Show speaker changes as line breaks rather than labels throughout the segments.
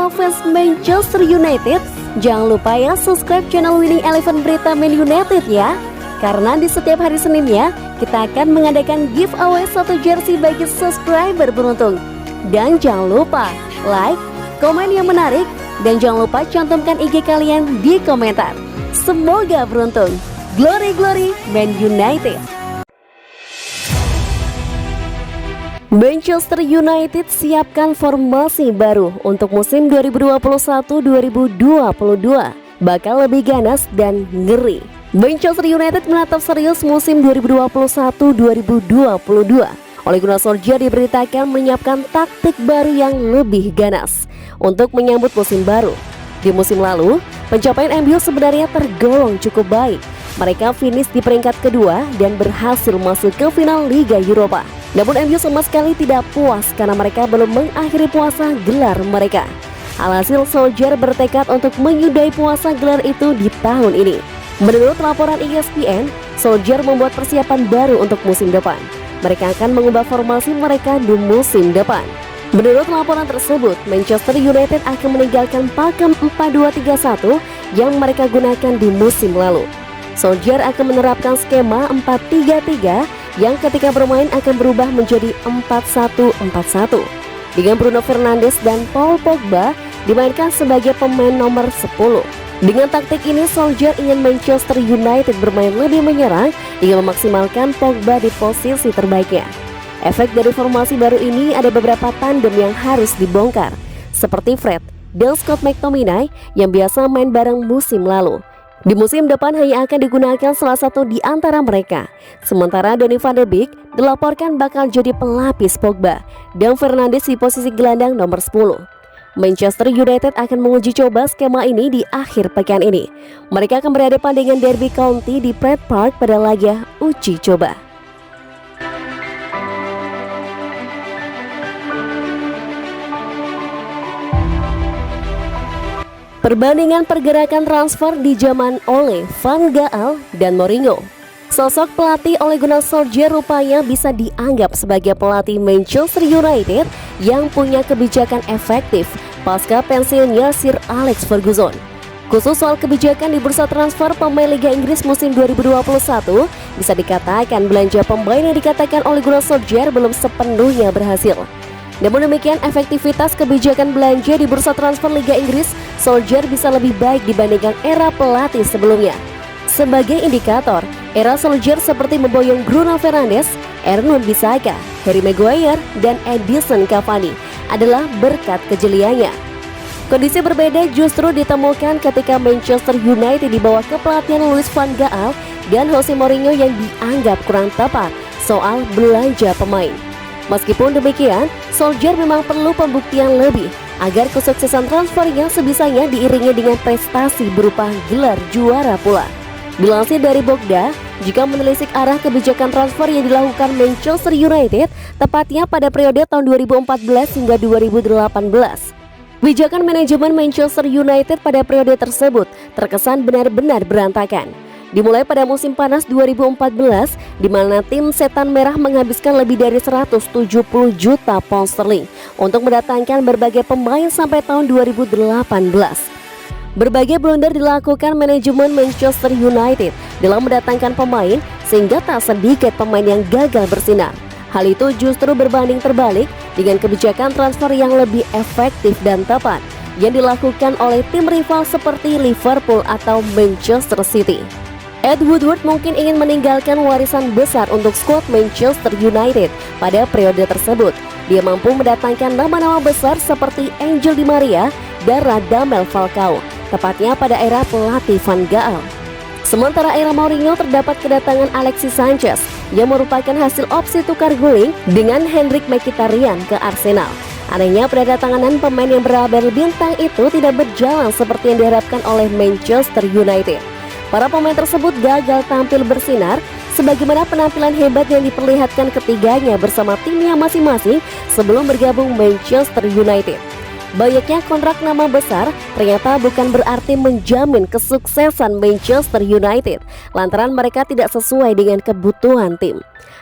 semua fans Manchester United, jangan lupa ya subscribe channel Winning Eleven Berita Man United ya. Karena di setiap hari Seninnya, kita akan mengadakan giveaway 1 jersey bagi subscriber beruntung. Dan jangan lupa like, komen yang menarik, dan jangan lupa cantumkan IG kalian di komentar. Semoga beruntung. Glory Glory Man United. Manchester United siapkan formasi baru untuk musim 2021-2022. Bakal lebih ganas dan ngeri. Manchester United menatap serius musim 2021-2022. Ole Gunnar Solskjaer diberitakan menyiapkan taktik baru yang lebih ganas untuk menyambut musim baru. Di musim lalu, pencapaian MU sebenarnya tergolong cukup baik. Mereka finish di peringkat kedua dan berhasil masuk ke final Liga Eropa. Namun MU sama sekali tidak puas karena mereka belum mengakhiri puasa gelar mereka. Alhasil Solskjaer bertekad untuk menyudahi puasa gelar itu di tahun ini. Menurut laporan ESPN, Solskjaer membuat persiapan baru untuk musim depan. Mereka akan mengubah formasi mereka di musim depan. Menurut laporan tersebut, Manchester United akan meninggalkan pakem 4-2-3-1 yang mereka gunakan di musim lalu. Solskjaer akan menerapkan skema 4-3-3 yang ketika bermain akan berubah menjadi 4-1-4-1 dengan Bruno Fernandes dan Paul Pogba dimainkan sebagai pemain nomor 10. Dengan taktik ini, Solskjaer ingin Manchester United bermain lebih menyerang hingga memaksimalkan Pogba di posisi terbaiknya. Efek dari formasi baru ini ada beberapa tandem yang harus dibongkar, seperti Fred dan Scott McTominay yang biasa main bareng musim lalu. Di musim depan hanya akan digunakan salah satu di antara mereka. Sementara Donny van de Beek dilaporkan bakal jadi pelapis Pogba dan Fernandes di posisi gelandang nomor 10. Manchester United akan menguji coba skema ini di akhir pekan ini. Mereka akan berhadapan dengan Derby County di Pret Park pada laga uji coba. Perbandingan pergerakan transfer di zaman Ole, Van Gaal, dan Mourinho. Sosok pelatih Ole Gunnar Solskjaer rupanya bisa dianggap sebagai pelatih Manchester United yang punya kebijakan efektif pasca pensiunnya Sir Alex Ferguson. Khusus soal kebijakan di bursa transfer pemain Liga Inggris musim 2021, bisa dikatakan belanja pemain yang dikatakan Ole Gunnar Solskjaer belum sepenuhnya berhasil. Namun demikian, efektivitas kebijakan belanja di bursa transfer Liga Inggris, Solskjaer bisa lebih baik dibandingkan era pelatih sebelumnya. Sebagai indikator, era Solskjaer seperti memboyong Bruno Fernandes, Aaron Wan-Bissaka, Harry Maguire, dan Edinson Cavani adalah berkat kejeliannya. Kondisi berbeda justru ditemukan ketika Manchester United di bawah kepelatihan Louis van Gaal dan Jose Mourinho yang dianggap kurang tepat soal belanja pemain. Meskipun demikian, Solskjaer memang perlu pembuktian lebih agar kesuksesan transfernya sebisanya diiringi dengan prestasi berupa gelar juara pula. Dilansir dari Bogda, jika menelisik arah kebijakan transfer yang dilakukan Manchester United, tepatnya pada periode tahun 2014 hingga 2018, kebijakan manajemen Manchester United pada periode tersebut terkesan benar-benar berantakan. Dimulai pada musim panas 2014, di mana tim Setan Merah menghabiskan lebih dari 170 juta pound sterling untuk mendatangkan berbagai pemain sampai tahun 2018. Berbagai blunder dilakukan manajemen Manchester United dalam mendatangkan pemain sehingga tak sedikit pemain yang gagal bersinar. Hal itu justru berbanding terbalik dengan kebijakan transfer yang lebih efektif dan tepat yang dilakukan oleh tim rival seperti Liverpool atau Manchester City. Ed Woodward mungkin ingin meninggalkan warisan besar untuk skuad Manchester United pada periode tersebut. Dia mampu mendatangkan nama-nama besar seperti Angel Di Maria dan Radamel Falcao, tepatnya pada era pelatih Van Gaal. Sementara era Mourinho terdapat kedatangan Alexis Sanchez yang merupakan hasil opsi tukar guling dengan Henrik Mkhitaryan ke Arsenal. Anehnya, pendatangan pemain yang berlabel bintang itu tidak berjalan seperti yang diharapkan oleh Manchester United. Para pemain tersebut gagal tampil bersinar sebagaimana penampilan hebat yang diperlihatkan ketiganya bersama timnya masing-masing sebelum bergabung Manchester United. Banyaknya kontrak nama besar ternyata bukan berarti menjamin kesuksesan Manchester United lantaran mereka tidak sesuai dengan kebutuhan tim.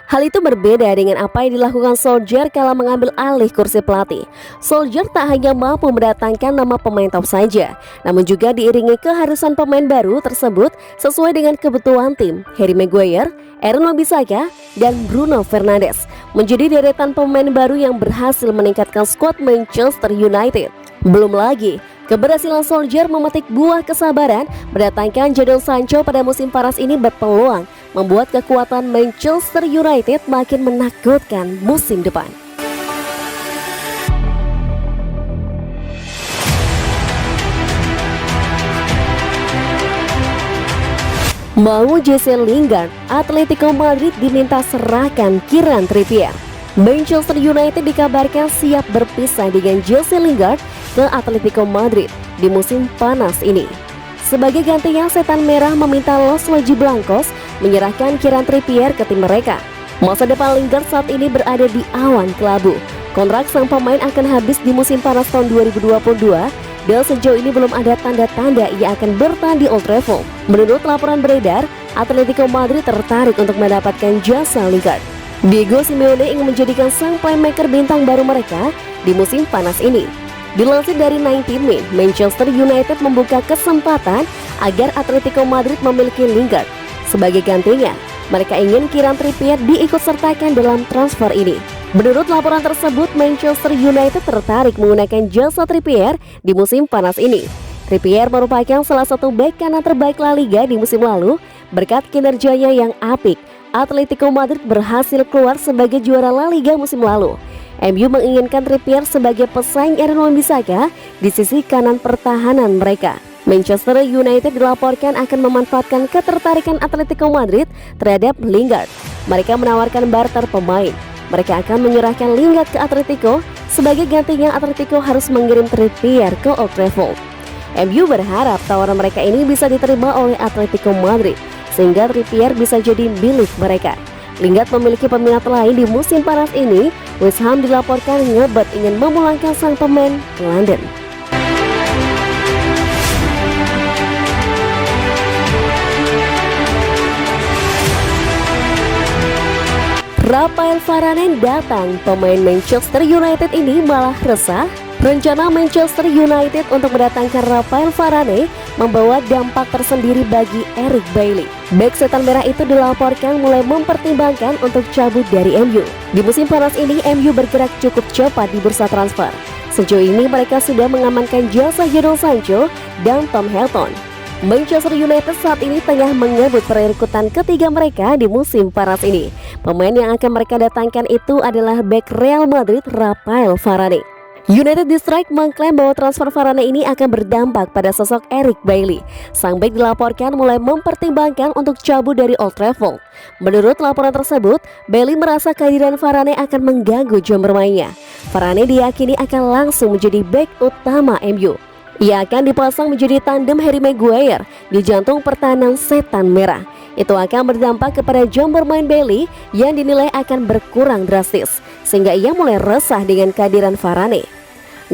Hal itu berbeda dengan apa yang dilakukan Solskjaer kala mengambil alih kursi pelatih. Solskjaer tak hanya mampu mendatangkan nama pemain top saja, namun juga diiringi keharusan pemain baru tersebut sesuai dengan kebutuhan tim. Harry Maguire, Aaron Wan-Bissaka, dan Bruno Fernandes menjadi deretan pemain baru yang berhasil meningkatkan skuad Manchester United. Belum lagi keberhasilan Solskjaer memetik buah kesabaran mendatangkan Jadon Sancho pada musim panas ini berpeluang membuat kekuatan Manchester United makin menakutkan musim depan. Mau Jesse Lingard, Atletico Madrid diminta serahkan Kieran Trippier. Manchester United dikabarkan siap berpisah dengan Jesse Lingard ke Atletico Madrid di musim panas ini. Sebagai gantinya, setan merah meminta Los Blancos menyerahkan Kieran Trippier ke tim mereka. Masa depan Lingard saat ini berada di awan kelabu. Kontrak sang pemain akan habis di musim panas tahun 2022 dan sejauh ini belum ada tanda-tanda ia akan bertahan di Old Trafford. Menurut laporan beredar, Atletico Madrid tertarik untuk mendapatkan jasa Lingard. Diego Simeone ingin menjadikan sang playmaker bintang baru mereka di musim panas ini. Dilansir dari 90 Min, Manchester United membuka kesempatan agar Atletico Madrid memiliki Lingard. Sebagai gantinya, mereka ingin Kieran Trippier diikutsertakan dalam transfer ini. Menurut laporan tersebut, Manchester United tertarik menggunakan jasa Trippier di musim panas ini. Trippier merupakan salah satu bek kanan terbaik La Liga di musim lalu. Berkat kinerjanya yang apik, Atletico Madrid berhasil keluar sebagai juara La Liga musim lalu. MU menginginkan Trippier sebagai pesaing Aaron Wan-Bissaka di sisi kanan pertahanan mereka. Manchester United dilaporkan akan memanfaatkan ketertarikan Atletico Madrid terhadap Lingard. Mereka menawarkan barter pemain. Mereka akan menyerahkan Lingard ke Atletico. Sebagai gantinya, Atletico harus mengirim Trippier ke Old Trafford. MU berharap tawaran mereka ini bisa diterima oleh Atletico Madrid sehingga Trippier bisa jadi milik mereka. Lingard memiliki peminat lain di musim panas ini. West Ham dilaporkan ngebet ingin memulangkan sang pemain ke London. Rafael Varane datang, pemain Manchester United ini malah resah. Rencana Manchester United untuk mendatangkan Rafael Varane membawa dampak tersendiri bagi Eric Bailly. Bek setan merah itu dilaporkan mulai mempertimbangkan untuk cabut dari MU. Di musim panas ini, MU bergerak cukup cepat di bursa transfer. Sejauh ini mereka sudah mengamankan jasa Jadon Sancho dan Tom Heaton. Manchester United saat ini tengah mengebut perekrutan ketiga mereka di musim panas ini. Pemain yang akan mereka datangkan itu adalah bek Real Madrid Rafael Varane. United District mengklaim bahwa transfer Varane ini akan berdampak pada sosok Eric Bailly. Sang bek dilaporkan mulai mempertimbangkan untuk cabut dari Old Trafford. Menurut laporan tersebut, Bailly merasa kehadiran Varane akan mengganggu jam bermainnya. Varane diyakini akan langsung menjadi bek utama MU. Ia akan dipasang menjadi tandem Harry Maguire di jantung pertahanan setan merah. Itu akan berdampak kepada jam bermain Bailly yang dinilai akan berkurang drastis, sehingga ia mulai resah dengan kehadiran Varane.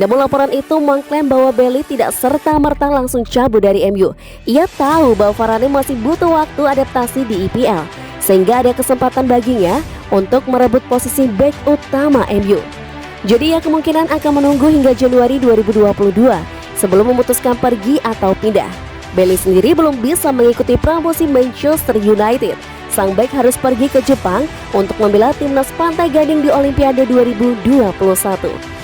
Namun laporan itu mengklaim bahwa Bailly tidak serta-merta langsung cabut dari MU. Ia tahu bahwa Varane masih butuh waktu adaptasi di EPL, sehingga ada kesempatan baginya untuk merebut posisi bek utama MU. Jadi ia kemungkinan akan menunggu hingga Januari 2022 sebelum memutuskan pergi atau pindah. Bailly sendiri belum bisa mengikuti promosi Manchester United. Sang bek harus pergi ke Jepang untuk membela timnas Pantai Gading di Olimpiade 2021.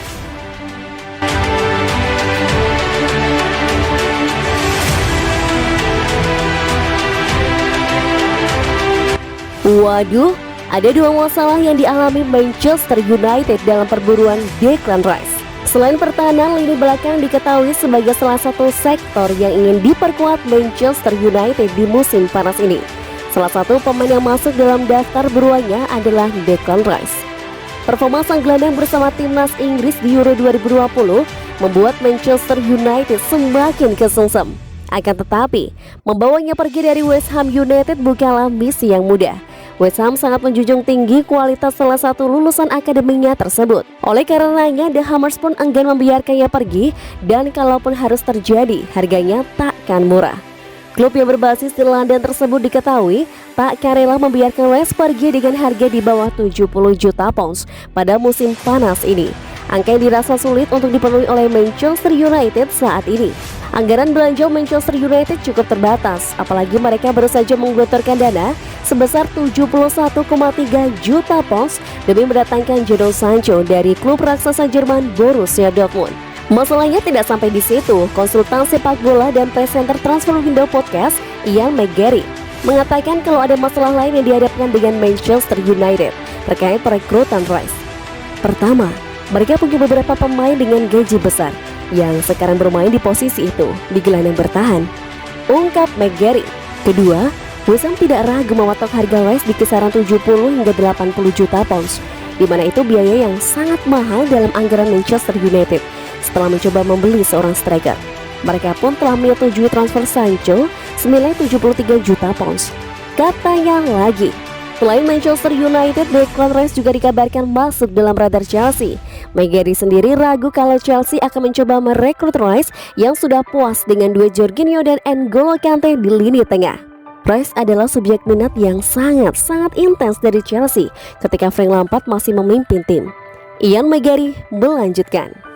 Waduh, ada dua masalah yang dialami Manchester United dalam perburuan Declan Rice. Selain pertahanan, lini belakang diketahui sebagai salah satu sektor yang ingin diperkuat Manchester United di musim panas ini. Salah satu pemain yang masuk dalam daftar buruannya adalah Declan Rice. Performa sang gelandang bersama timnas Inggris di Euro 2020 membuat Manchester United semakin kesengsem. Akan tetapi, membawanya pergi dari West Ham United bukanlah misi yang mudah. West Ham sangat menjunjung tinggi kualitas salah satu lulusan akademinya tersebut. Oleh karenanya, The Hammers pun enggan membiarkannya pergi, dan kalaupun harus terjadi, harganya takkan murah. Klub yang berbasis di London tersebut diketahui tak rela membiarkan West pergi dengan harga di bawah 70 juta pounds pada musim panas ini. Angka yang dirasa sulit untuk dipenuhi oleh Manchester United saat ini. Anggaran belanja Manchester United cukup terbatas, apalagi mereka baru saja menggelontorkan dana sebesar 71,3 juta pounds demi mendatangkan Jadon Sancho dari klub raksasa Jerman Borussia Dortmund. Masalahnya tidak sampai di situ. Konsultan sepak bola dan presenter Transfer Window Podcast, Ian McGarry, mengatakan kalau ada masalah lain yang dihadapkan dengan Manchester United terkait perekrutan Rice. Pertama, mereka punya beberapa pemain dengan gaji besar yang sekarang bermain di posisi itu di gelandang bertahan, ungkap McGarry. Kedua, West Ham tidak ragu mematok harga Rice di kisaran 70 hingga 80 juta pounds, di mana itu biaya yang sangat mahal dalam anggaran Manchester United. Setelah mencoba membeli seorang striker, mereka pun telah menyetujui transfer Sancho senilai 73 juta pounds. Katanya lagi, selain Manchester United, Declan Rice juga dikabarkan masuk dalam radar Chelsea. McGarry sendiri ragu kalau Chelsea akan mencoba merekrut Rice yang sudah puas dengan duet Jorginho dan N'Golo Kante di lini tengah. Rice adalah subjek minat yang sangat intens dari Chelsea ketika Frank Lampard masih memimpin tim. Ian McGarry melanjutkan.